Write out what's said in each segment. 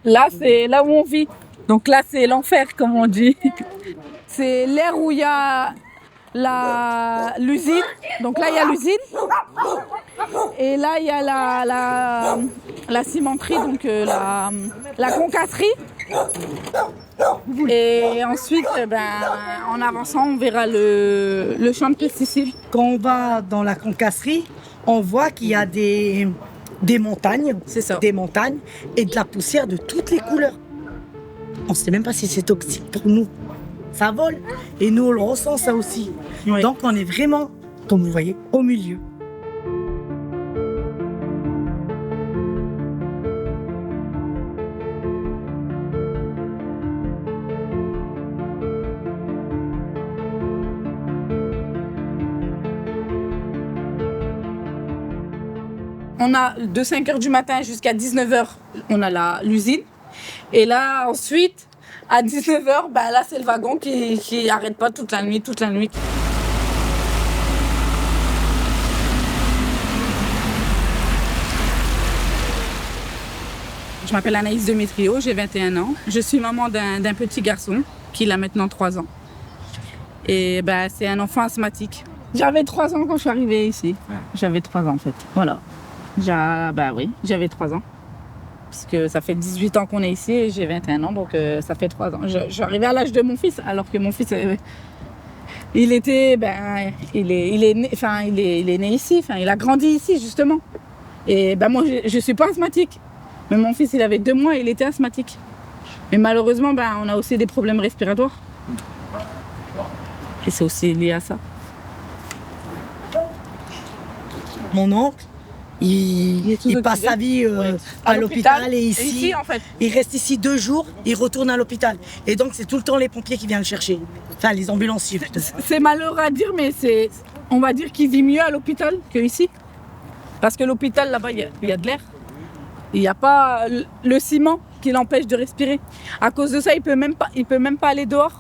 Là, c'est là où on vit. Donc là, c'est l'enfer, comme on dit. C'est l'air où il y a l'usine. Donc là, il y a l'usine. Et là, il y a la cimenterie, donc la concasserie. Et ensuite, en avançant, on verra le champ de pesticides. Quand on va dans la concasserie, on voit qu'il y a des montagnes, des montagnes et de la poussière de toutes les couleurs. On ne sait même pas si c'est toxique pour nous. Ça vole et nous on le ressent ça aussi. Oui. Donc on est vraiment, comme vous voyez, au milieu. On a de 5h du matin jusqu'à 19h, on a l'usine. Et là, ensuite, à 19h, là, c'est le wagon qui n'arrête pas toute la nuit. Je m'appelle Anaïs Demetrio, j'ai 21 ans. Je suis maman d'un petit garçon qui a maintenant 3 ans. Et c'est un enfant asthmatique. J'avais 3 ans quand je suis arrivée ici. J'avais 3 ans en fait, voilà. J'avais 3 ans. Parce que ça fait 18 ans qu'on est ici et j'ai 21 ans, donc ça fait 3 ans. Je suis arrivée à l'âge de mon fils, alors que mon fils, il est né ici, il a grandi ici justement. Et moi, je suis pas asthmatique. Mais mon fils, il avait 2 mois et il était asthmatique. Mais malheureusement, on a aussi des problèmes respiratoires. Et c'est aussi lié à ça. Mon oncle, il passe sa vie à l'hôpital et ici en fait. Il reste ici 2 jours, il retourne à l'hôpital. Et donc c'est tout le temps les pompiers qui viennent le chercher. Enfin les ambulanciers. C'est malheureux à dire, mais on va dire qu'il vit mieux à l'hôpital qu'ici. Parce que l'hôpital là-bas, il y a de l'air. Il n'y a pas le ciment qui l'empêche de respirer. À cause de ça, il peut même pas aller dehors,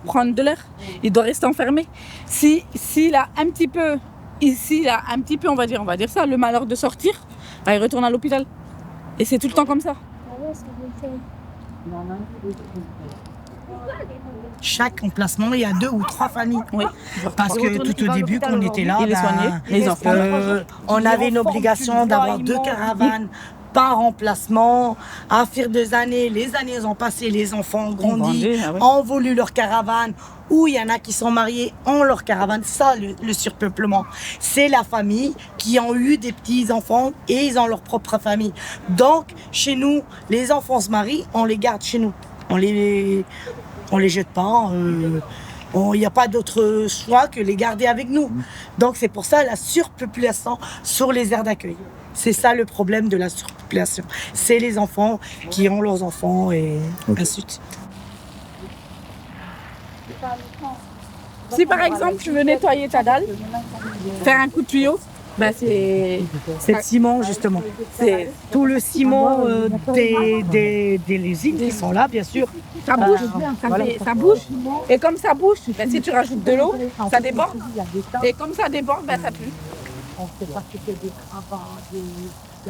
prendre de l'air. Il doit rester enfermé. S'il a un petit peu... Ici, là, un petit peu, on va dire ça, le malheur de sortir, il retourne à l'hôpital. Et c'est tout le temps comme ça. Chaque emplacement, il y a 2 ou 3 familles. Oui. Parce que tout au début, quand on était là, les enfants. On avait une obligation d'avoir 2 caravanes par emplacement. À fur des années, les années ont passé, les enfants ont grandi, ont voulu leur caravane. Ou il y en a qui sont mariés, ont leur caravane. Ça, le surpeuplement. C'est la famille qui ont eu des petits-enfants et ils ont leur propre famille. Donc, chez nous, les enfants se marient, on les garde chez nous. On les jette pas. Il n'y a pas d'autre choix que les garder avec nous. Donc, c'est pour ça la surpopulation sur les aires d'accueil. C'est ça le problème de la surpopulation. C'est les enfants qui ont leurs enfants et ainsi de suite. Si par exemple tu veux nettoyer ta dalle, faire un coup de tuyau, c'est le ciment justement. C'est tout le ciment des usines qui sont là, bien sûr. Ça bouge, ça bouge. Et comme ça bouge, si tu rajoutes de l'eau, ça déborde. Et comme ça déborde, ça pue.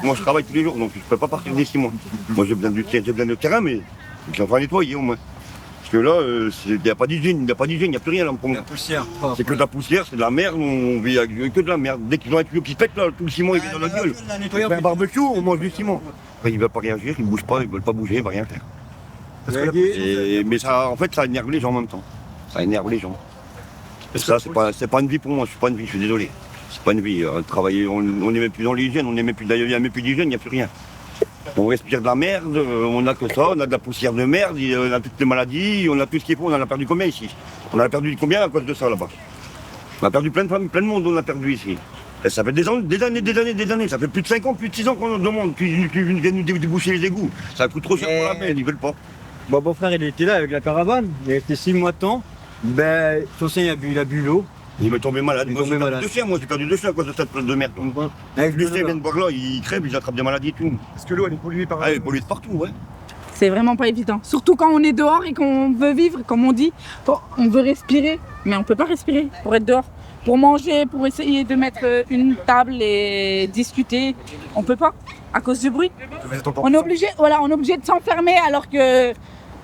Moi je travaille tous les jours, donc je ne peux pas partir d'ici moi. Moi j'ai besoin de terrain, mais je vais nettoyer au moins. Parce que là, il n'y a pas d'hygiène, il n'y a plus rien là pour moi. La poussière. C'est que de la poussière, c'est de la merde, on vit avec que de la merde. Dès qu'ils ont un tuyau qui se pète, là, tout le ciment il vient dans la gueule. On fait un barbecue, on mange du ciment. Après, il ne veut pas réagir, il ne bouge pas, il ne veut pas bouger, il ne va rien faire. Mais ça, en fait, ça énerve les gens en même temps. Ça énerve les gens. Ça, c'est pas une vie pour moi, je suis pas une vie, je suis désolé. C'est pas une vie. Travailler, on n'est même plus dans l'hygiène, il n'y a même plus d'hygiène, il n'y a plus rien. On respire de la merde, on a que ça, on a de la poussière de merde, on a toutes les maladies, on a tout ce qu'il faut, on en a perdu combien ici? On en a perdu combien à cause de ça là-bas? On a perdu plein de familles, plein de monde, on a perdu ici. Et ça fait des années, ça fait plus de 5 ans, plus de 6 ans qu'on nous demande, tu viens nous déboucher les égouts. Ça coûte trop cher pour la peine, ils veulent pas. Mon beau-frère il était là avec la caravane, il resté 6 mois de temps, il a bu l'eau. Il m'est tombé malade. Moi, j'ai perdu 2 chiens à cause de cette place de merde. Les chiens viennent boire là, ils crèvent, ils attrapent des maladies et tout. Parce que l'eau, elle est polluée par... Elle est polluée de partout, ouais. C'est vraiment pas évident. Surtout quand on est dehors et qu'on veut vivre, comme on dit, on veut respirer, mais on peut pas respirer pour être dehors. Pour manger, pour essayer de mettre une table et discuter, on peut pas à cause du bruit. On est obligé de s'enfermer alors que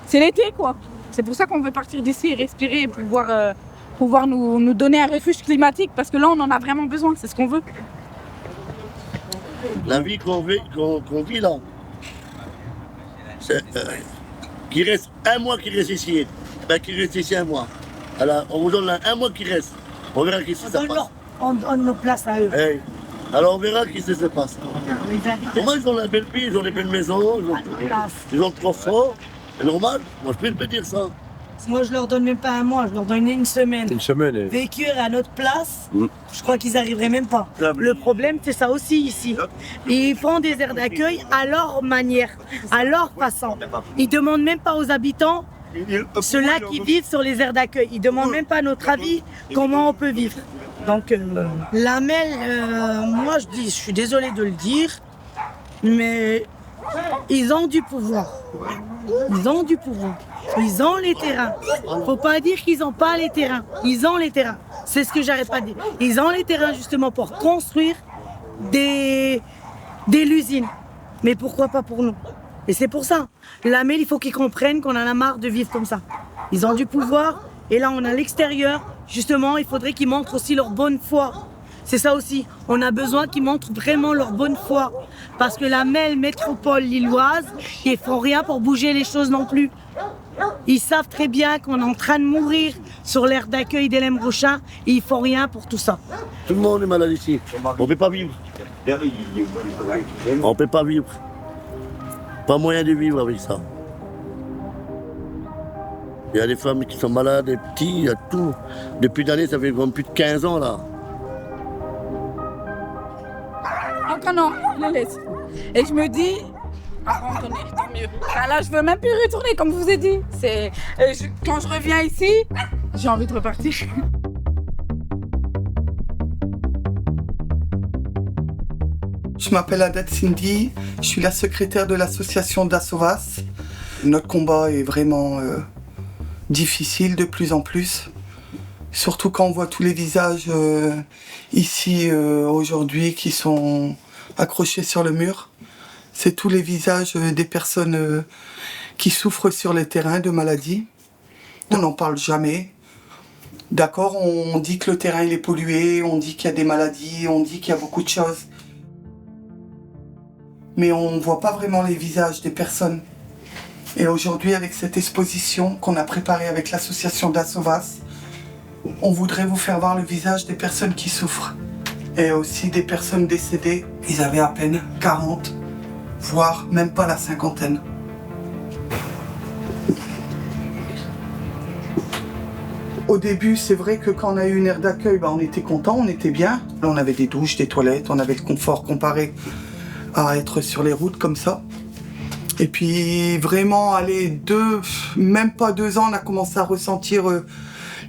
c'est l'été, quoi. C'est pour ça qu'on veut partir d'ici et respirer et pouvoir nous donner un refuge climatique parce que là on en a vraiment besoin, c'est ce qu'on veut. La vie qu'on vit là, c'est qu'il reste un mois qui reste ici, ben qui reste ici un mois. Alors on vous donne là un mois qui reste, on verra qui ça passe. On donne nos places à eux. Hey. Alors on verra qui ça se passe. Comment ils ont la belle vie, ils ont des belles maisons, ils ont 3 forts, c'est normal, moi je peux te dire ça. Moi, je leur donne même pas un mois, je leur donne une semaine. Une semaine. Vécure à notre place, je crois qu'ils arriveraient même pas. Le problème, c'est ça aussi ici. Ils font des aires d'accueil à leur manière, à leur façon. Ils demandent même pas aux habitants, ceux-là qui vivent sur les aires d'accueil, ils demandent même pas notre avis, comment on peut vivre. Donc, la MEL, moi, je suis désolée de le dire, mais ils ont du pouvoir. Ils ont du pouvoir. Ils ont les terrains. Faut pas dire qu'ils n'ont pas les terrains. Ils ont les terrains. C'est ce que j'arrête pas de dire. Ils ont les terrains justement pour construire des l'usine. Mais pourquoi pas pour nous? Et c'est pour ça. La MEL, il faut qu'ils comprennent qu'on en a marre de vivre comme ça. Ils ont du pouvoir. Et là, on a l'extérieur. Justement, il faudrait qu'ils montrent aussi leur bonne foi. C'est ça aussi. On a besoin qu'ils montrent vraiment leur bonne foi. Parce que la MEL métropole lilloise, ils font rien pour bouger les choses non plus. Ils savent très bien qu'on est en train de mourir sur l'aire d'accueil d'Hélène Rochin et ils font rien pour tout ça. Tout le monde est malade ici. On peut pas vivre. On peut pas vivre. Pas moyen de vivre avec ça. Il y a des femmes qui sont malades, des petits, il y a tout. Depuis d'années, ça fait comme plus de 15 ans là. Encore non, je le laisse. Et je me dis, retourner, tant mieux. Ah, là, je veux même plus retourner, comme je vous ai dit. Quand je reviens ici, j'ai envie de repartir. Je m'appelle Adette Cindy, je suis la secrétaire de l'association d'Assovas. Notre combat est vraiment difficile de plus en plus. Surtout quand on voit tous les visages ici aujourd'hui qui sont accrochés sur le mur. C'est tous les visages des personnes qui souffrent sur les terrains de maladies. On n'en parle jamais. D'accord, on dit que le terrain il est pollué, on dit qu'il y a des maladies, on dit qu'il y a beaucoup de choses. Mais on ne voit pas vraiment les visages des personnes. Et aujourd'hui, avec cette exposition qu'on a préparée avec l'association d'Assovas, on voudrait vous faire voir le visage des personnes qui souffrent. Et aussi des personnes décédées. Ils avaient à peine 40, voire même pas la cinquantaine. Au début, c'est vrai que quand on a eu une aire d'accueil, on était content, on était bien. Là, on avait des douches, des toilettes, on avait le confort comparé à être sur les routes comme ça. Et puis vraiment, même pas 2 ans, on a commencé à ressentir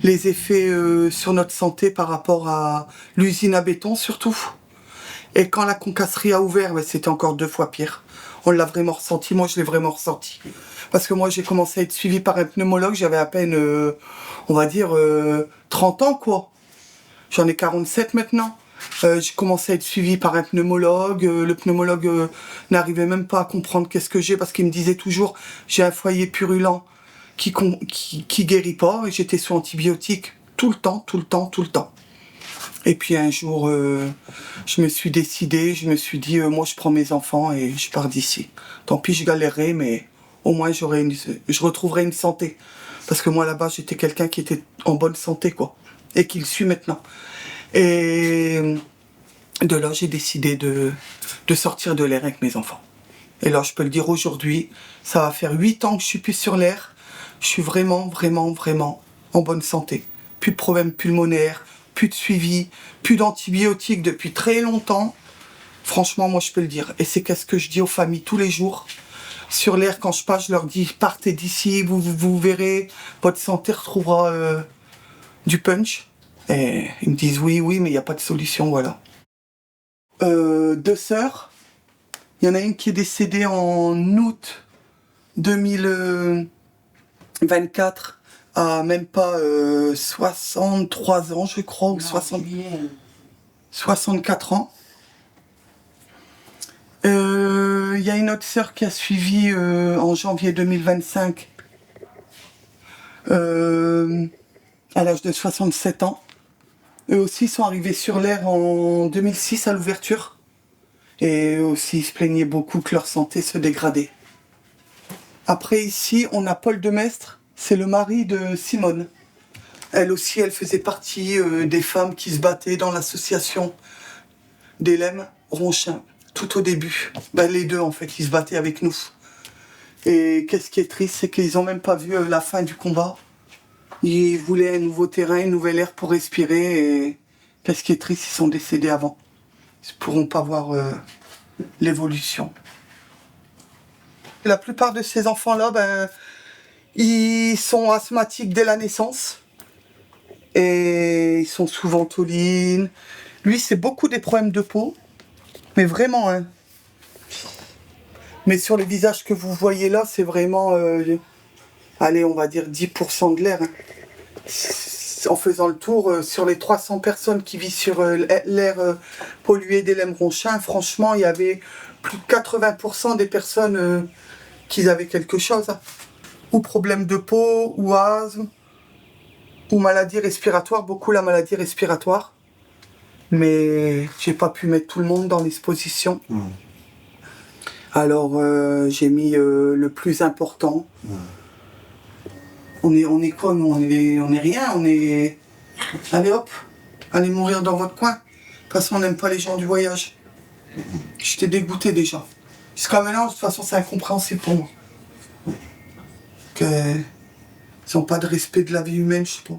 les effets sur notre santé par rapport à l'usine à béton surtout. Et quand la concasserie a ouvert, c'était encore 2 fois pire. On l'a vraiment ressenti, moi je l'ai vraiment ressenti. Parce que moi j'ai commencé à être suivi par un pneumologue, j'avais à peine, on va dire, 30 ans quoi. J'en ai 47 maintenant. J'ai commencé à être suivi par un pneumologue. Le pneumologue n'arrivait même pas à comprendre qu'est-ce que j'ai parce qu'il me disait toujours j'ai un foyer purulent qui guérit pas et j'étais sous antibiotiques tout le temps. Et puis un jour, je me suis décidé, je me suis dit moi je prends mes enfants et je pars d'ici. Tant pis je galérerai mais au moins je retrouverai une santé. Parce que moi là-bas j'étais quelqu'un qui était en bonne santé quoi et qui le suis maintenant. Et de là, j'ai décidé de sortir de l'air avec mes enfants. Et là, je peux le dire aujourd'hui, ça va faire 8 ans que je suis plus sur l'air. Je suis vraiment en bonne santé. Plus de problèmes pulmonaires, plus de suivi, plus d'antibiotiques depuis très longtemps. Franchement, moi, je peux le dire. Et c'est qu'est-ce que je dis aux familles tous les jours. Sur l'air, quand je passe, je leur dis, partez d'ici, vous verrez, votre santé retrouvera du punch. Et ils me disent oui, mais il n'y a pas de solution, voilà. 2 sœurs. Il y en a une qui est décédée en août 2024 à même pas 63 ans, je crois, ou 64 ans. Il y a une autre sœur qui a suivi en janvier 2025 à l'âge de 67 ans. Eux aussi sont arrivés sur l'air en 2006 à l'ouverture. Et eux aussi ils se plaignaient beaucoup que leur santé se dégradait. Après ici, on a Paul Demestre, c'est le mari de Simone. Elle aussi, elle faisait partie des femmes qui se battaient dans l'association d'Hélène Ronchin. Tout au début, les deux en fait, ils se battaient avec nous. Et qu'est-ce qui est triste, c'est qu'ils n'ont même pas vu la fin du combat. Ils voulaient un nouveau terrain, une nouvelle air pour respirer. Et qu'est-ce qui est triste, ils sont décédés avant. Ils ne pourront pas voir l'évolution. Et la plupart de ces enfants-là, ils sont asthmatiques dès la naissance. Et ils sont souvent taurines. Lui, c'est beaucoup des problèmes de peau. Mais vraiment, hein. Mais sur le visage que vous voyez là, c'est vraiment, allez, on va dire 10% de l'air. Hein. En faisant le tour, sur les 300 personnes qui vivent sur l'air pollué d'Hélène Ronchin, franchement, il y avait plus de 80% des personnes qui avaient quelque chose. Hein. Ou problème de peau, ou asthme, ou maladie respiratoire, beaucoup la maladie respiratoire. Mais j'ai pas pu mettre tout le monde dans l'exposition. Alors j'ai mis le plus important. On est quoi nous? On est rien, on est... Allez hop, allez mourir dans votre coin. De toute façon on n'aime pas les gens du voyage. J'étais dégoûté déjà. Jusqu'à maintenant, de toute façon c'est incompréhensible pour moi. Ils n'ont pas de respect de la vie humaine, je sais pas.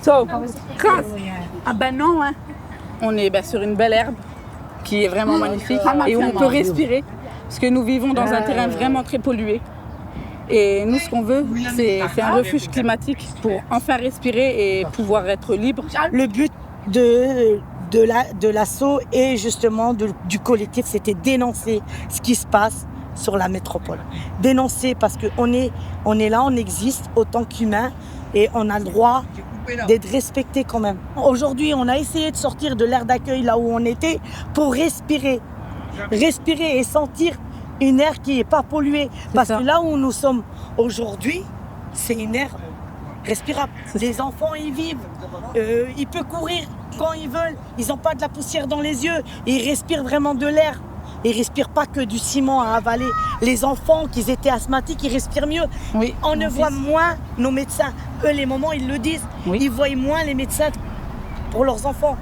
So, grâce. Ah ben non, hein. On est sur une belle herbe qui est vraiment magnifique et où on peut respirer parce que nous vivons dans un terrain vraiment très pollué. Et nous, ce qu'on veut, c'est un refuge climatique pour enfin respirer et pouvoir être libre. Le but de l'assaut et justement du collectif, c'était dénoncer ce qui se passe sur la métropole. Dénoncer parce qu'on est là, on existe autant qu'humains et on a le droit d'être respecté quand même. Aujourd'hui, on a essayé de sortir de l'aire d'accueil là où on était pour respirer et sentir une aire qui n'est pas polluée. Parce que là où nous sommes aujourd'hui, c'est une aire respirable. Les enfants y vivent, ils peuvent courir quand ils veulent, ils n'ont pas de la poussière dans les yeux, ils respirent vraiment de l'air. Ils ne respirent pas que du ciment à avaler. Les enfants qui étaient asthmatiques, ils respirent mieux. Oui, on ne voit moins nos médecins. Eux, les mamans, ils le disent. Oui. Ils voient moins les médecins pour leurs enfants.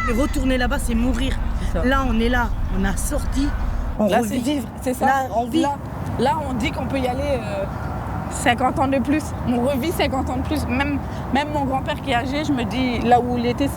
Et retourner là-bas, c'est mourir. Là, on est là. On a sorti. On revit. C'est ça. Là, on vit. Là, on dit qu'on peut y aller 50 ans de plus. On revit 50 ans de plus. Même mon grand-père qui est âgé, je me dis, là où il était,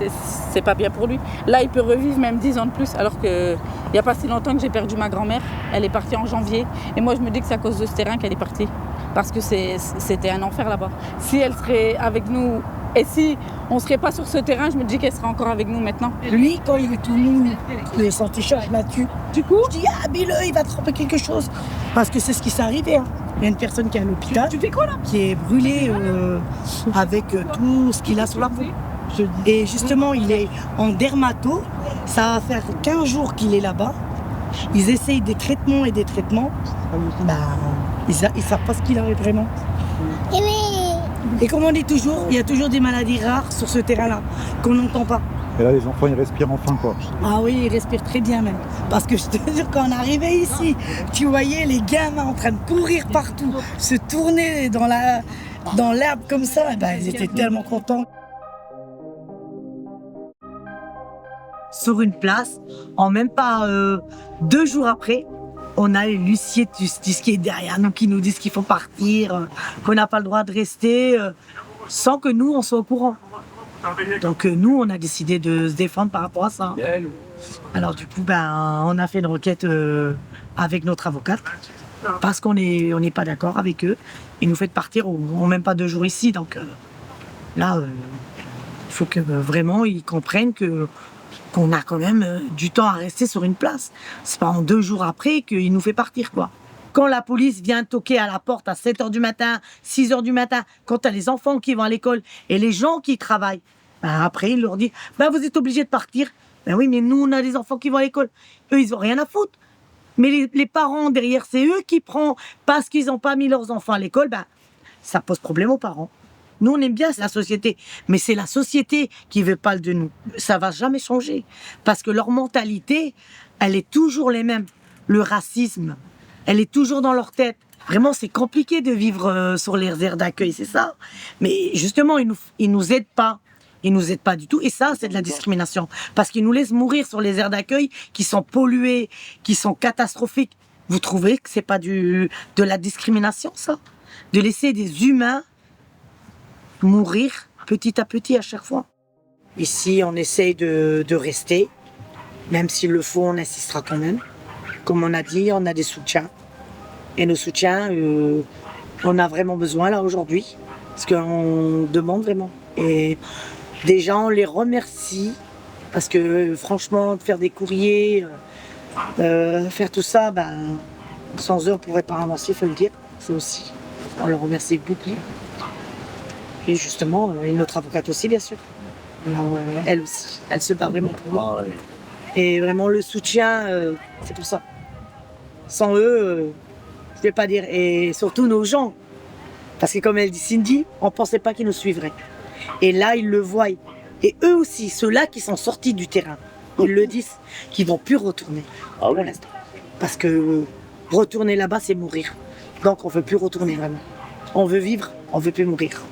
c'est pas bien pour lui. Là, il peut revivre même 10 ans de plus. Alors qu'il n'y a pas si longtemps que j'ai perdu ma grand-mère. Elle est partie en janvier. Et moi, je me dis que c'est à cause de ce terrain qu'elle est partie. Parce que c'était un enfer là-bas. Si elle serait avec nous, et si on ne serait pas sur ce terrain, je me dis qu'elle serait encore avec nous maintenant. Lui, quand il est tout nu, il est sans t-shirt, je tue. Du coup, je dis, Bille, il va tremper quelque chose. Parce que c'est ce qui s'est arrivé. Hein. Il y a une personne qui est à l'hôpital, tu fais quoi, là qui est brûlée avec tout ce qu'il a sur la peau. Et justement, il est en dermato. Ça va faire 15 jours qu'il est là-bas. Ils essayent des traitements et des traitements. Ils ne savent pas ce qu'il a vraiment. Et comme on dit toujours, il y a toujours des maladies rares sur ce terrain-là, qu'on n'entend pas. Et là, les enfants, ils respirent enfin, quoi. Ah oui, ils respirent très bien même. Parce que je te jure, quand on arrivait ici, tu voyais les gamins en train de courir partout, se tourner dans l'herbe comme ça, ils étaient tellement contents. Sur une place, en même pas 2 jours après, On a les huissiers de justice qui est derrière nous, qui nous disent qu'il faut partir, qu'on n'a pas le droit de rester, sans que nous, on soit au courant. Donc nous, on a décidé de se défendre par rapport à ça. Alors du coup, on a fait une requête avec notre avocate, parce qu'on n'est pas d'accord avec eux. Ils nous font partir en même pas 2 jours ici. Donc là, il faut que vraiment ils comprennent qu'on a quand même du temps à rester sur une place. C'est pas en 2 jours après qu'il nous fait partir, quoi. Quand la police vient toquer à la porte à 7h du matin, 6h du matin, quand t'as les enfants qui vont à l'école et les gens qui travaillent, après ils leur disent vous êtes obligés de partir. Oui, mais nous on a des enfants qui vont à l'école. Eux ils ont rien à foutre. Mais les parents derrière, c'est eux qui prennent parce qu'ils n'ont pas mis leurs enfants à l'école, ça pose problème aux parents. Nous, on aime bien la société, mais c'est la société qui veut pas de nous. Ça va jamais changer, parce que leur mentalité, elle est toujours les mêmes. Le racisme, elle est toujours dans leur tête. Vraiment, c'est compliqué de vivre sur les aires d'accueil, c'est ça. Mais justement, ils nous aident pas. Ils nous aident pas du tout, et ça, c'est de la discrimination. Parce qu'ils nous laissent mourir sur les aires d'accueil qui sont polluées, qui sont catastrophiques. Vous trouvez que c'est pas de la discrimination, ça? De laisser des humains mourir petit à petit à chaque fois. Ici, on essaye de rester, même s'il le faut, on insistera quand même. Comme on a dit, on a des soutiens. Et nos soutiens, on a vraiment besoin là aujourd'hui, parce qu'on demande vraiment. Et déjà, on les remercie, parce que franchement, faire des courriers, faire tout ça, sans eux, on ne pourrait pas avancer, il faut le dire. Ça aussi, on leur remercie beaucoup. Et justement, et notre avocate aussi, bien sûr. Alors, elle aussi, elle se bat vraiment pour moi. Et vraiment, le soutien, c'est pour ça. Sans eux, je ne vais pas dire. Et surtout nos gens. Parce que comme elle dit Cindy, on ne pensait pas qu'ils nous suivraient. Et là, ils le voient. Et eux aussi, ceux-là qui sont sortis du terrain, ils le disent, qu'ils ne vont plus retourner pour l'instant. Parce que retourner là-bas, c'est mourir. Donc, on ne veut plus retourner vraiment. On veut vivre, on ne veut plus mourir.